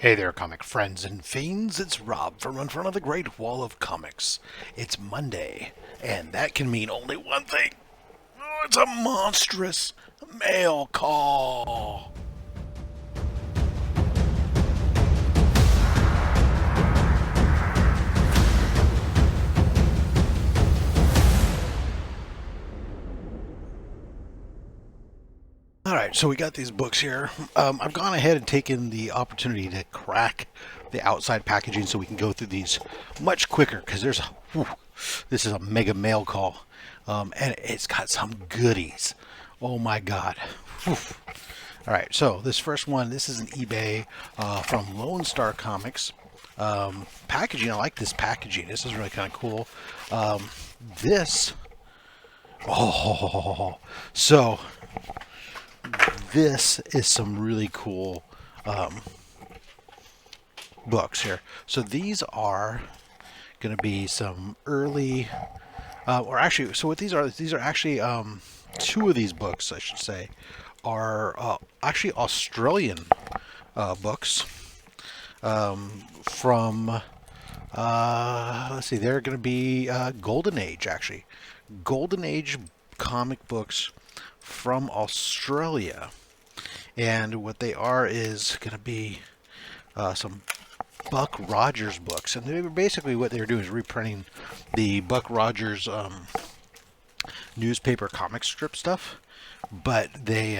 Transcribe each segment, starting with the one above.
Hey there, comic friends and fiends. It's Rob from in front of the Great Wall of Comics. It's Monday, and that can mean only one thing. Oh, it's a monstrous mail call. All right, so we got these books here. I've gone ahead and taken the opportunity to crack the outside packaging so we can go through these much quicker because this is a mega mail call, and it's got some goodies. Oh my God. Whew. All right, so this first one, this is an eBay from Lone Star Comics. Packaging, I like this packaging. This is really kind of cool. This, oh, so this is some really cool books here. So these are going to be some early, or actually, so what these are actually two of these books, I should say, are actually Australian books from, let's see, they're going to be Golden Age, actually. Golden Age comic books from Australia. And what they are is going to be some Buck Rogers books. And they were basically what they were doing is reprinting the Buck Rogers newspaper comic strip stuff. But they,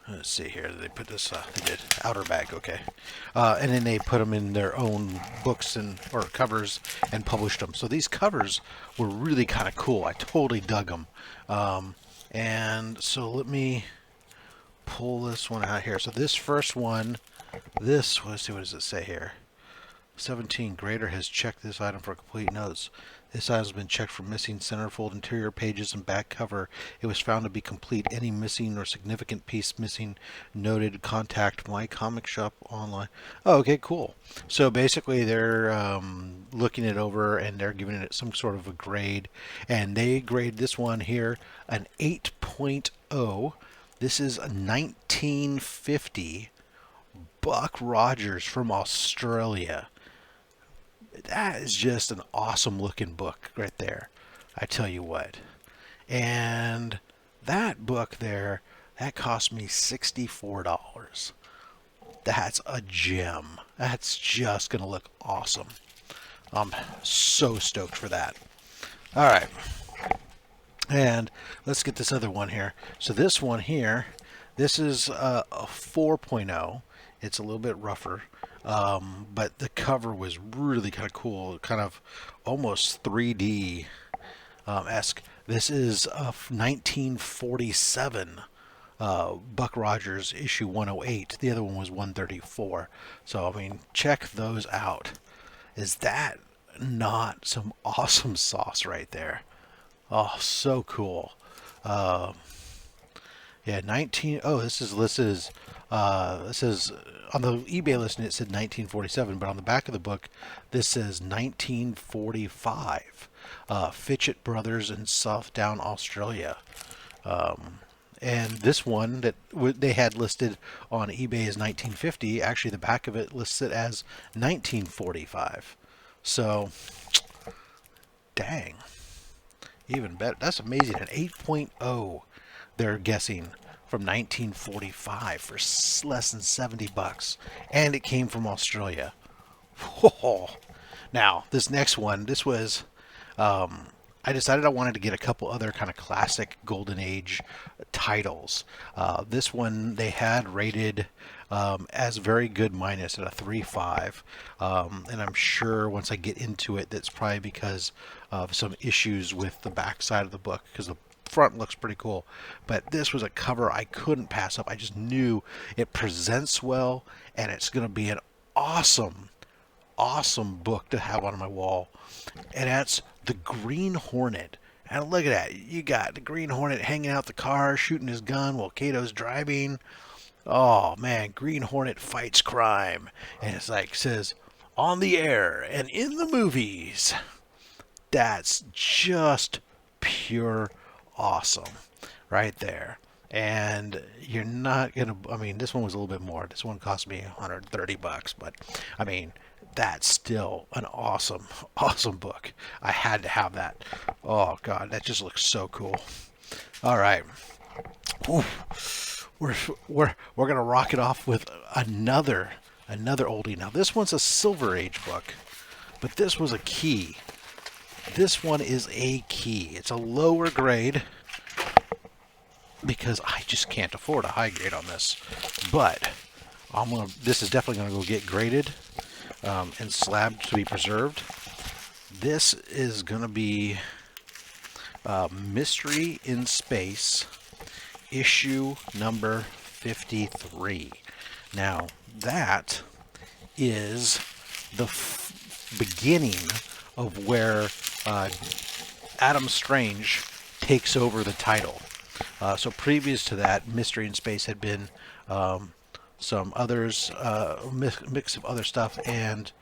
let's see here, they put this, they did outer bag, okay. And then they put them in their own books and or covers and published them. So these covers were really kind of cool. I totally dug them. And so let me pull this one out here. So this first one, let's see, what does it say here? 17 Grader has checked this item for complete notes. This item has been checked for missing centerfold, interior pages, and back cover. It was found to be complete. Any missing or significant piece missing noted. Contact my comic shop online. Oh, okay, cool. So basically, they're looking it over and they're giving it some sort of a grade, and they grade this one here an 8.0. This is a 1950 Buck Rogers from Australia. That is just an awesome looking book right there. I tell you what. And that book there, that cost me $64. That's a gem. That's just going to look awesome. I'm so stoked for that. All right. And let's get this other one here. So this one here, this is a 4.0. It's a little bit rougher. But the cover was really kind of cool, kind of almost 3D esque. This is a 1947 Buck Rogers issue 108. The other one was 134. So I mean, check those out. Is that not some awesome sauce right there? Oh, so cool. Yeah, 19. Oh, this is listed as this is on the eBay listing. It said 1947, but on the back of the book, this says 1945. Fitchett Brothers in Southdown, Australia. And this one that they had listed on eBay as 1950. Actually, the back of it lists it as 1945. So, dang, even better. That's amazing. An 8.0. They're guessing from 1945 for less than $70, and it came from Australia. Whoa. Now this next one, this was I decided I wanted to get a couple other kind of classic Golden Age titles. This one they had rated as very good minus at a 3.5, and I'm sure once I get into it, that's probably because of some issues with the back side of the book, because the front looks pretty cool, but this was a cover I couldn't pass up. I just knew it presents well, and it's going to be an awesome book to have on my wall. And that's the Green Hornet. And look at that, you got the Green Hornet hanging out the car, shooting his gun while Kato's driving. Oh man, Green Hornet fights crime, and it's like says on the air and in the movies. That's just pure awesome right there. and you're not gonna. I mean, this one was a little bit more. This one cost me $130, but I mean, that's still an awesome, awesome book. I had to have that. Oh God, that just looks so cool. All right, Ooh, we're gonna rock it off with another oldie. Now this one's a Silver Age book, but this was a key. This one is a key. It's a lower grade because I just can't afford a high grade on this. But this is definitely gonna go get graded and slabbed to be preserved. This is gonna be Mystery in Space, issue number 53. Now that is the beginning of where Adam Strange takes over the title. So previous to that, Mystery in Space had been some others, mix of other stuff, and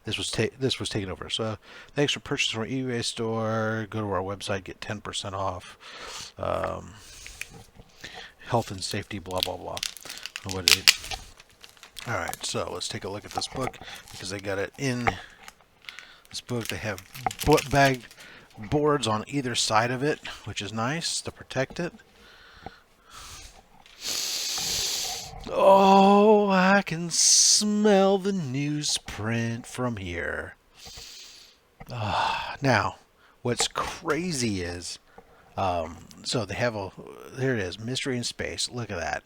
this was taken over. So thanks for purchasing from our eBay store. Go to our website, get 10% off. Health and safety, blah blah blah. What it is. All right, so let's take a look at this book because they got it in this book. They have bag boards on either side of it, which is nice to protect it. Oh, I can smell the newsprint from here. Now, what's crazy is, so they have there it is, Mystery in Space. Look at that.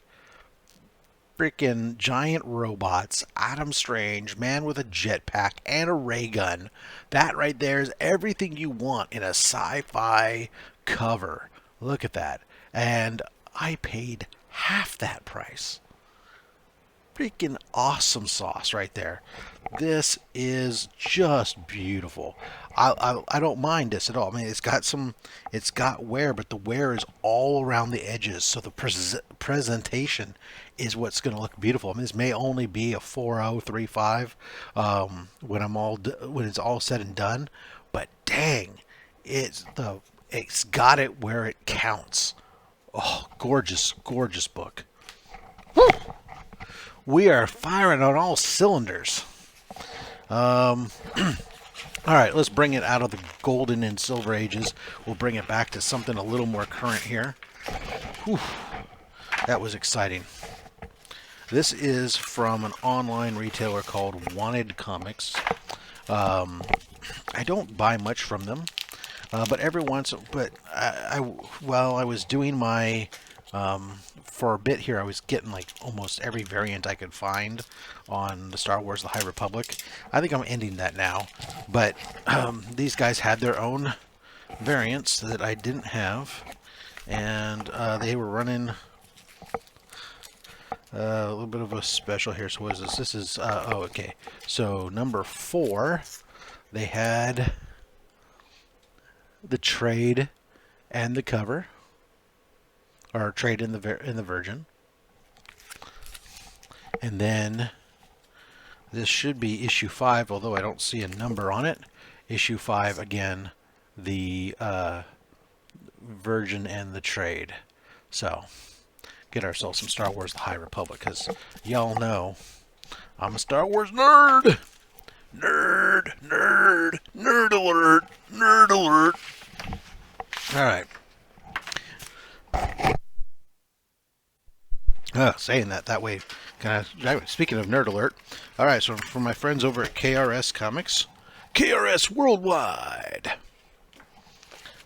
Freaking giant robots, Adam Strange, man with a jetpack, and a ray gun. That right there is everything you want in a sci-fi cover. Look at that. And I paid half that price. Freaking awesome sauce right there. This is just beautiful. I don't mind this at all. I mean, it's got wear, but the wear is all around the edges, so the presentation is what's going to look beautiful. I mean, this may only be a 4035 when it's all said and done, but dang, it's got it where it counts. Oh, gorgeous, gorgeous book. Woo! We are firing on all cylinders. All right, let's bring it out of the golden and silver ages. We'll bring it back to something a little more current here. Whew, that was exciting. This is from an online retailer called Wanted Comics. I don't buy much from them, but every once. But while I was doing my for a bit here, I was getting like almost every variant I could find on the Star Wars The High Republic. I think I'm ending that now, but these guys had their own variants that I didn't have, and they were running a little bit of a special here. So what is this? This is oh, okay, so number 4, they had the trade and the cover, or trade in the Virgin, and then this should be issue 5, although I don't see a number on it. Issue 5 again, the Virgin and the trade. So get ourselves some Star Wars: The High Republic, because y'all know I'm a Star Wars nerd. Nerd, nerd, nerd alert, nerd alert. All right. Saying that way, kind of. Speaking of nerd alert, all right. So for my friends over at KRS Comics, KRS Worldwide,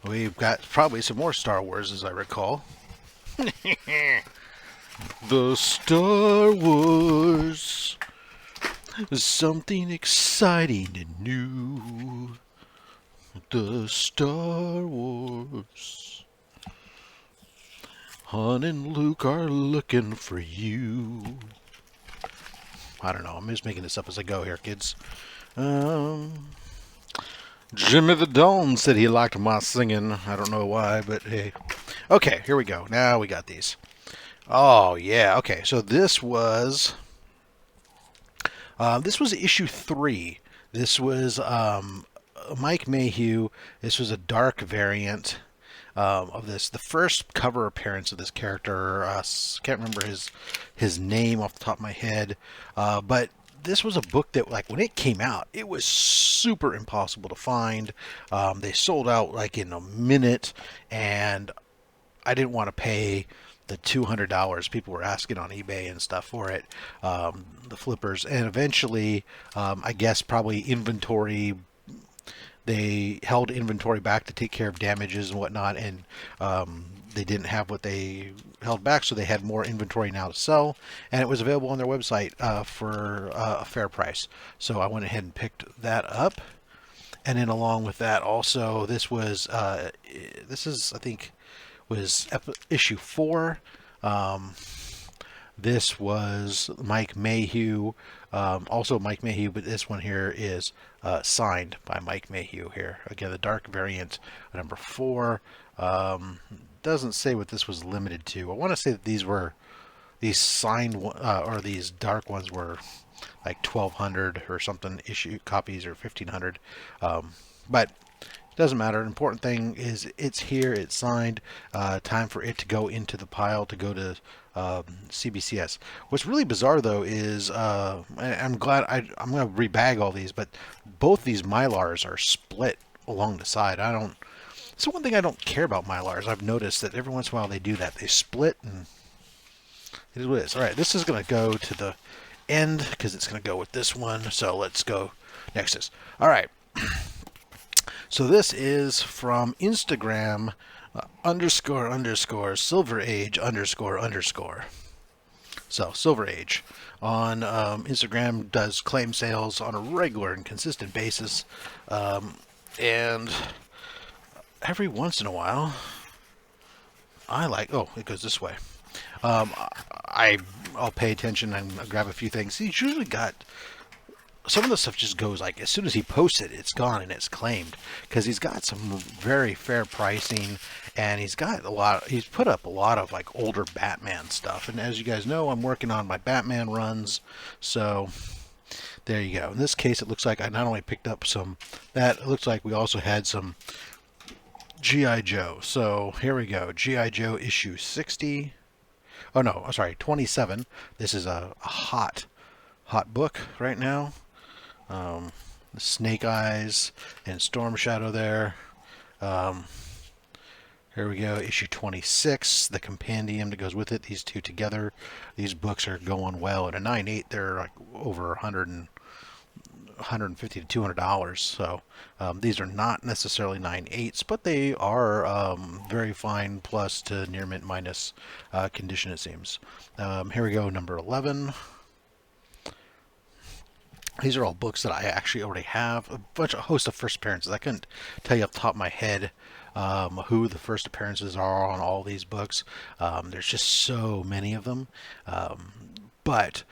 we've got probably some more Star Wars, as I recall. The Star Wars, something exciting and new. The Star Wars. Han and Luke are looking for you. I don't know. I'm just making this up as I go here, kids. Jimmy the Dawn said he liked my singing. I don't know why, but hey. Okay, here we go. Now we got these. Oh, yeah. Okay, so this was issue 3. This was Mike Mayhew. This was a dark variant. of this. The first cover appearance of this character, can't remember his name off the top of my head, but this was a book that, like, when it came out, it was super impossible to find. They sold out like in a minute, and I didn't want to pay the $200 people were asking on eBay and stuff for it, the flippers. And eventually, I guess probably inventory, they held inventory back to take care of damages and whatnot, and they didn't have what they held back, so they had more inventory now to sell, and it was available on their website for a fair price. So I went ahead and picked that up. And then along with that, also, this was this is, I think, was issue 4. This was Mike Mayhew, also Mike Mayhew, but this one here is signed by Mike Mayhew here. Again, the dark variant, number 4. Doesn't say what this was limited to. I want to say that these signed or these dark ones were like 1,200 or something issue copies, or 1,500, but it doesn't matter. An important thing is it's here, it's signed. Time for it to go into the pile, to go to CBCS. What's really bizarre though is I'm glad I'm going to rebag all these, but both these Mylars are split along the side. It's one thing I don't care about Mylars. I've noticed that every once in a while they do that. They split, and it is what it is. All right, this is going to go to the end because it's going to go with this one. So let's go next. All right. So this is from Instagram __ Silver Age __. So Silver Age on Instagram does claim sales on a regular and consistent basis, and every once in a while it goes this way. I'll pay attention and grab a few things. He's usually got some of the stuff just goes, like, as soon as he posts it, it's gone and it's claimed, because he's got some very fair pricing, and he's put up a lot of like older Batman stuff. And as you guys know, I'm working on my Batman runs, so there you go. In this case, it looks like I not only picked up some that, it looks like we also had some G.I. Joe. So here we go. G.I. Joe issue 60. Oh no, sorry, 27. This is a hot book right now. Snake Eyes and Storm Shadow there. Here we go, issue 26, the compendium that goes with it. These two together, these books are going well. At a 9.8, they're like over $150 to $200. So these are not necessarily 9.8s, but they are very fine plus to near mint minus condition, it seems. Here we go, number 11. These are all books that I actually already have. A host of first appearances. I couldn't tell you off the top of my head who the first appearances are on all these books. There's just so many of them. But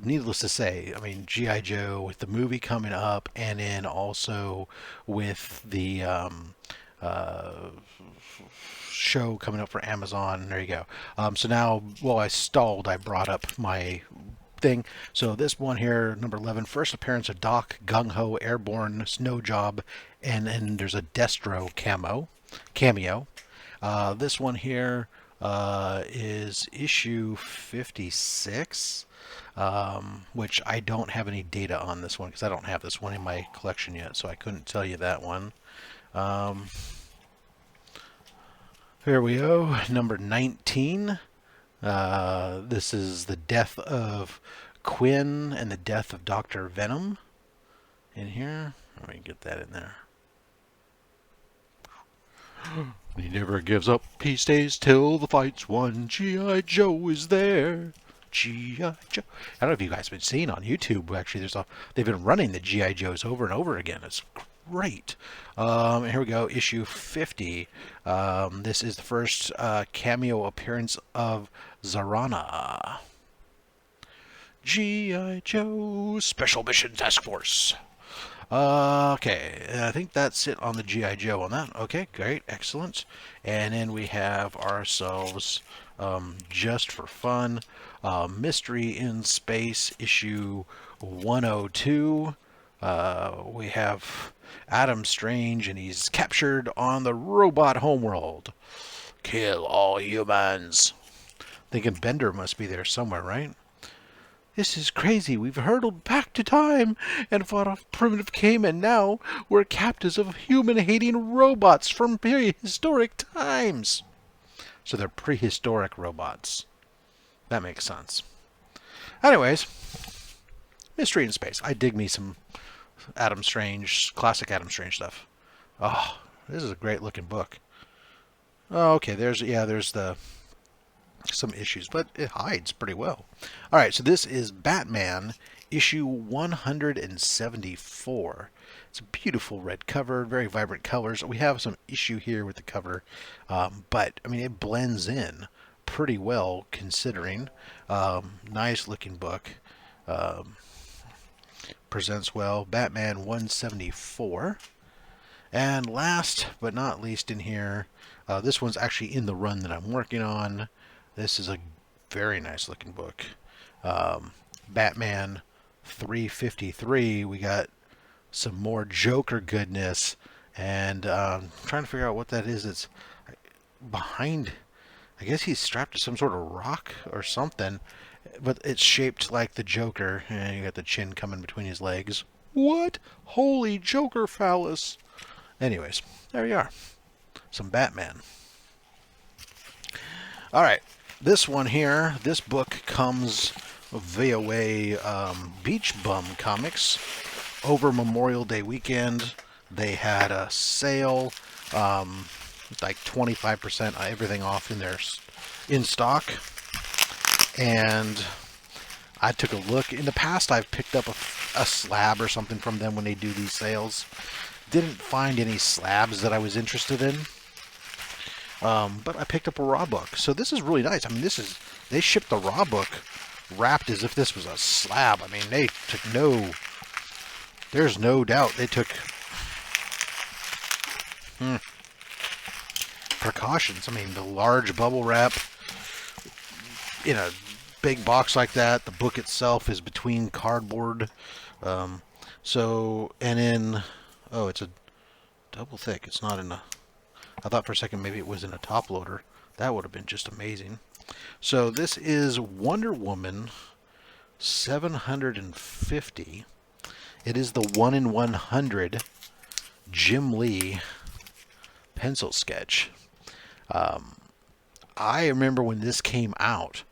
needless to say, I mean, G.I. Joe with the movie coming up, and then also with the show coming up for Amazon. There you go. So now, while I stalled, I brought up my thing. So this one here, number 11, first appearance of Doc, Gung Ho, Airborne, Snow Job, and then there's a Destro cameo. This one here is issue 56, which I don't have any data on this one because I don't have this one in my collection yet, so I couldn't tell you that one. Here we go, number 19. This is the death of Quinn and the death of Dr. Venom in here. Let me get that in there. He never gives up, he stays till the fight's won. G.I. Joe is there. G.I. Joe. I don't know if you guys have been seeing on YouTube, actually, they've been running the G.I. Joes over and over again. It's great. Here we go, issue 50. This is the first cameo appearance of Zarana. G.I. Joe Special Mission Task Force. Okay, I think that's it on the G.I. Joe on that. Okay, great, excellent. And then we have ourselves, just for fun, Mystery in Space issue 102. We have Adam Strange, and he's captured on the robot homeworld. Kill all humans. Thinking Bender must be there somewhere, right? This is crazy. We've hurtled back to time and fought off primitive cavemen. Now we're captives of human-hating robots from prehistoric times. So they're prehistoric robots. That makes sense. Anyways, mystery in space. I dig me some Adam Strange, classic Adam Strange stuff. Oh, this is a great looking book. Oh, okay, there's the some issues, but it hides pretty well. All right, so this is Batman issue 174. It's a beautiful red cover, very vibrant colors. We have some issue here with the cover, but I mean it blends in pretty well considering. Nice looking book. Presents well. Batman 174. And last but not least in here, this one's actually in the run that I'm working on. This is a very nice looking book. Batman 353. We got some more Joker goodness. And trying to figure out what that is. It's behind. I guess he's strapped to some sort of rock or something. But it's shaped like the Joker. And you got the chin coming between his legs. What? Holy Joker phallus. Anyways, there you are. Some Batman. Alright. This one here, this book comes via way Beach Bum Comics. Over Memorial Day weekend, they had a sale, like 25% everything off in stock. And I took a look. In the past, I've picked up a slab or something from them when they do these sales. Didn't find any slabs that I was interested in. But I picked up a raw book. So this is really nice. I mean, they shipped the raw book wrapped as if this was a slab. I mean, they took there's no doubt they took precautions. I mean, the large bubble wrap in a big box like that. The book itself is between cardboard. And then, oh, it's a double thick. It's not in a... I thought for a second maybe it was in a top loader. That would have been just amazing. So this is Wonder Woman 750. It is the 1 in 100 Jim Lee pencil sketch. I remember when this came out,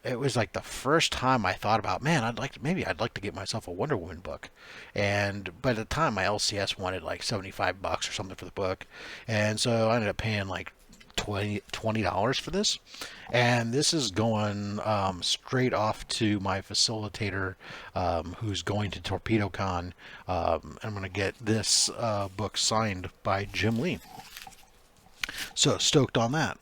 it was like the first time I thought about, man, I'd like to get myself a Wonder Woman book. And by the time my LCS wanted like $75 or something for the book, and so I ended up paying like $20 for this. And this is going straight off to my facilitator, who's going to TorpedoCon. I'm going to get this book signed by Jim Lee. So stoked on that.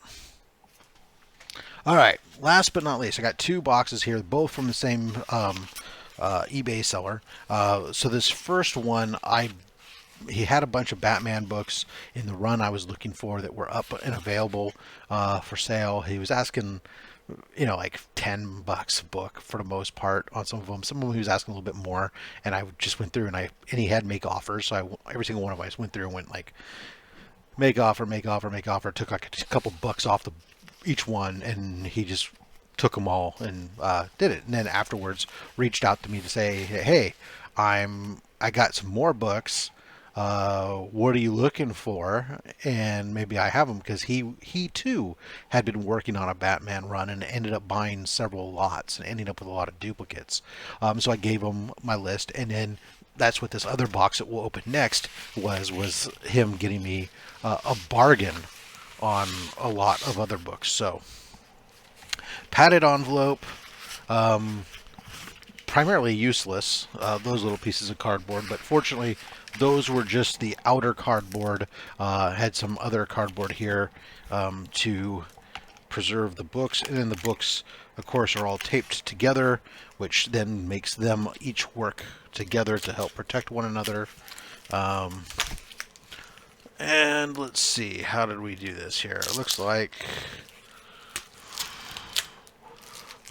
All right, last but not least, I got two boxes here, both from the same eBay seller. So this first one, he had a bunch of Batman books in the run I was looking for that were up and available for sale. He was asking, like $10 a book for the most part on some of them. Some of them he was asking a little bit more, and I just went through and he had make offers. So every single one of them I just went through and went like make offer, make offer, make offer. Took like a couple bucks off each one, and he just took them all and did it. And then afterwards reached out to me to say, hey, I got some more books. What are you looking for? And maybe I have them, because he too had been working on a Batman run and ended up buying several lots and ending up with a lot of duplicates. So I gave him my list, and then that's what this other box that we'll open next was him getting me a bargain on a lot of other books. So padded envelope, primarily useless, those little pieces of cardboard, but fortunately those were just the outer cardboard. Had some other cardboard here to preserve the books, and then the books of course are all taped together, which then makes them each work together to help protect one another. And let's see, how did we do this here? It looks like...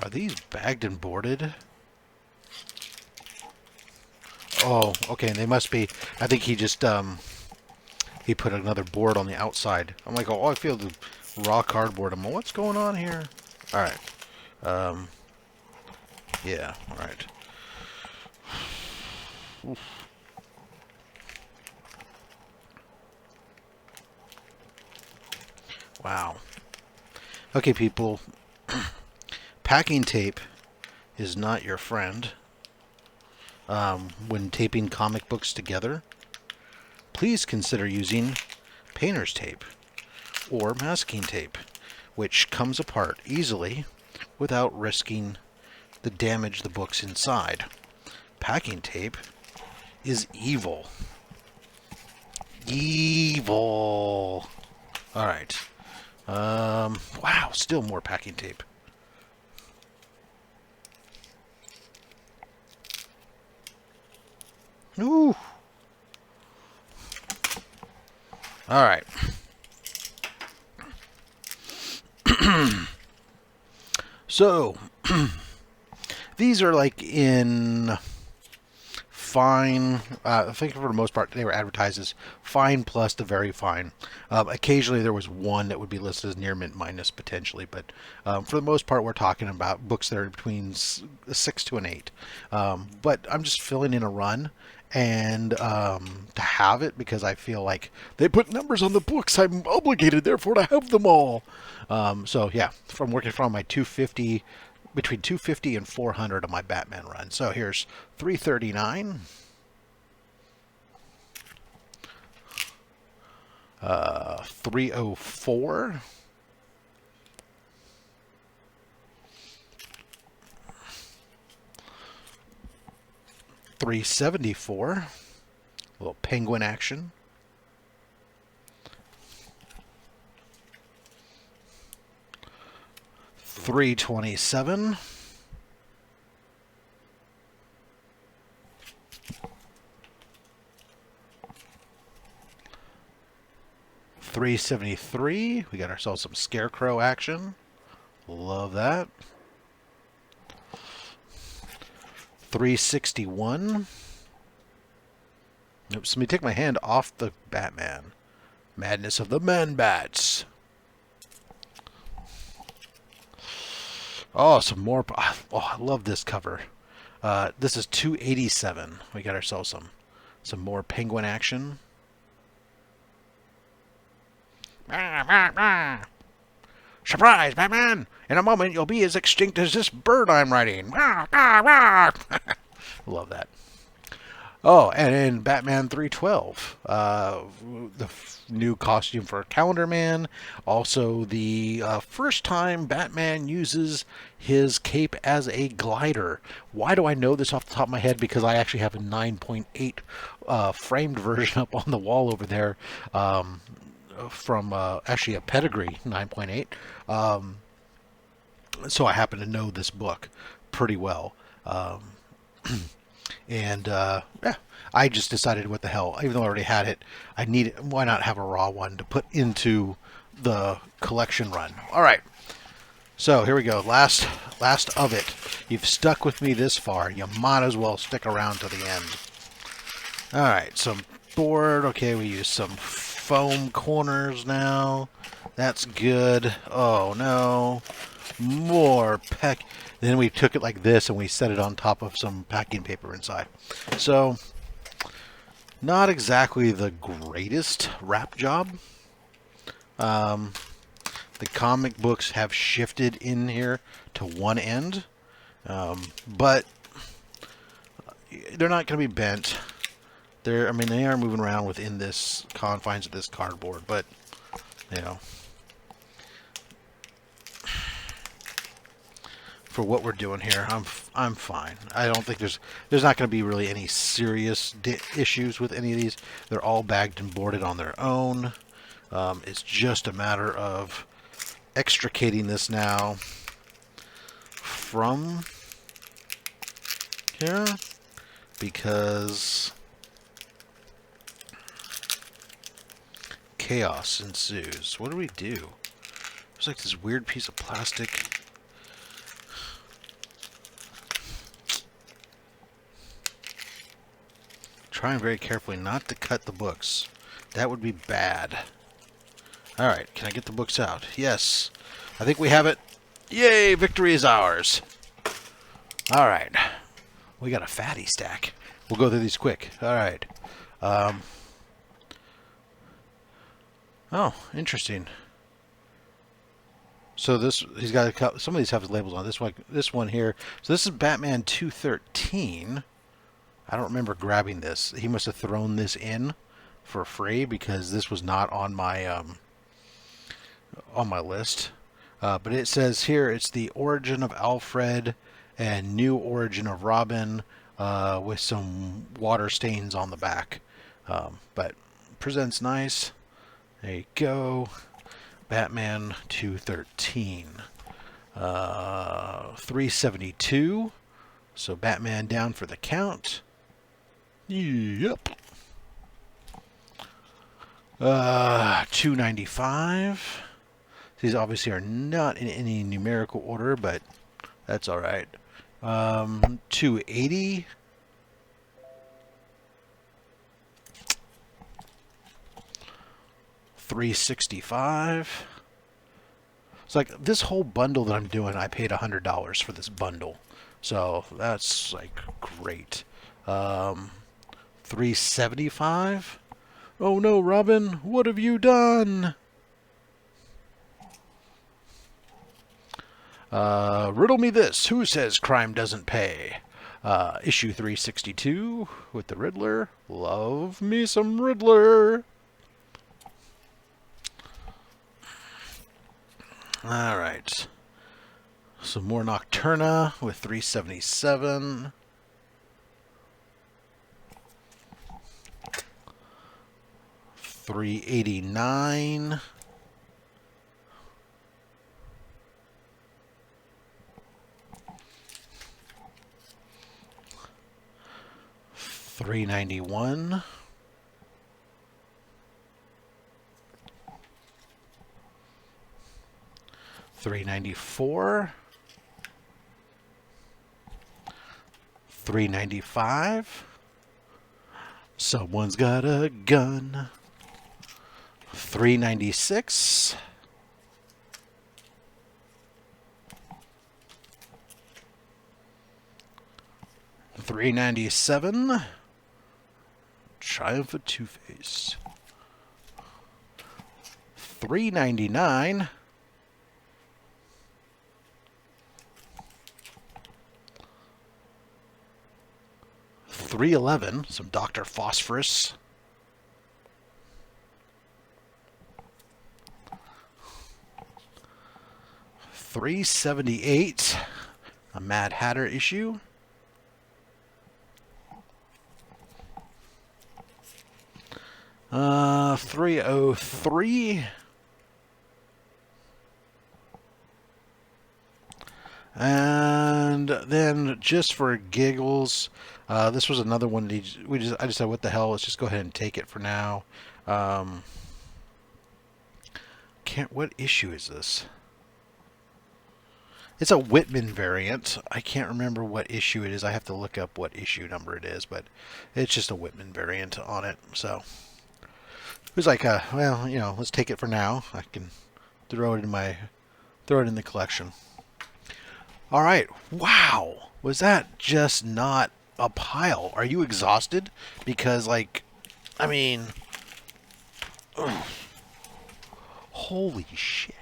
Are these bagged and boarded? Oh, okay. They must be. I think he just he put another board on the outside. I'm like, oh, I feel the raw cardboard. I'm like, what's going on here? All right. Yeah. All right. Oof. Wow. Okay, people. Packing tape is not your friend. When taping comic books together, please consider using painter's tape or masking tape, which comes apart easily without risking the damage the books inside. Packing tape is evil. Evil. All right. Wow, still more packing tape. Ooh. All right. So, these are like in fine. I think for the most part they were advertised as fine plus the very fine. Occasionally there was one that would be listed as near mint minus potentially, but for the most part we're talking about books that are between a 6 to an 8. But I'm just filling in a run, and to have it because I feel like they put numbers on the books, I'm obligated therefore to have them all. So yeah, from working from my 250, between 250 and 400 on my Batman run. So here's 339, 304, 374, a little penguin action, 327, 373. We got ourselves some scarecrow action. Love that. 361. Oops, let me take my hand off the Batman. Madness of the Man-Bats. Oh, some more. Oh, I love this cover. This is 287. We got ourselves some more penguin action. Surprise, Batman! In a moment, you'll be as extinct as this bird I'm riding. Love that. Oh, and in Batman 312, the new costume for Calendar Man. Also, the first time Batman uses his cape as a glider. Why do I know this off the top of my head? Because I actually have a 9.8 framed version up on the wall over there. From actually a Pedigree 9.8. So I happen to know this book pretty well. And yeah, I just decided, what the hell, even though I already had it, I need it. Why not have a raw one to put into the collection run? All right. So here we go. Last of it. You've stuck with me this far. You might as well stick around to the end. All right. Some board. Okay, we use some foam corners now. That's good. Oh no, more pack. Then we took it like this and we set it on top of some packing paper inside. So not exactly the greatest wrap job. The comic books have shifted in here to one end, but they're not going to be bent. I mean, they are moving around within this confines of this cardboard, but you know, for what we're doing here, I'm fine. I don't think there's not going to be really any serious issues with any of these. They're all bagged and boarded on their own. It's just a matter of extricating this now from here, because chaos ensues. What do we do? There's like this weird piece of plastic. trying very carefully not to cut the books. That would be bad. Alright, can I get the books out? Yes. I think we have it. Yay, victory is ours. Alright. We got a fatty stack. We'll go through these quick. Alright. Oh, interesting. So this, he's got a couple, some of these have labels on. This one here. So this is Batman 213. I don't remember grabbing this. He must have thrown this in for free because this was not on my list. But it says here it's the origin of Alfred and new origin of Robin with some water stains on the back. But presents nice. There you go. Batman 213. 372. So Batman down for the count. Yep. 295. These obviously are not in any numerical order, but that's all right. 280. 365. It's like this whole bundle that I'm doing, I paid $100 for this bundle. So that's like great. 375. Oh no, Robin, what have you done? Riddle me this. Who says crime doesn't pay? Issue 362 with the Riddler. Love me some Riddler. Alright. Some more Nocturna with 377. $389. $391. $394. $395. Someone's got a gun. $396. $397. Triumph of Two-Face. $399. $311. Some Dr. Phosphorus. $378. A Mad Hatter issue. $303. And then just for giggles, this was another one that I just said, what the hell, let's just go ahead and take it for now. What issue is this? It's a Whitman variant. I can't remember what issue it is. I have to look up what issue number it is, but it's just a Whitman variant on it. So it was like, well, you know, let's take it for now. I can throw it in the collection. All right. Wow. Was that just not a pile? Are you exhausted? Because, like, I mean, ugh, holy shit.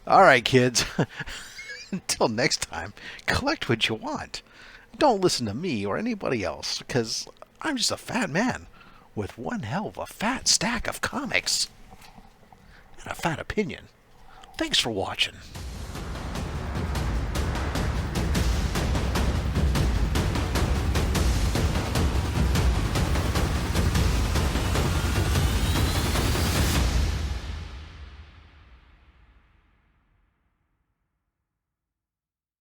All right, kids. Until next time, collect what you want. Don't listen to me or anybody else, because I'm just a fat man with one hell of a fat stack of comics and a fat opinion. Thanks for watching.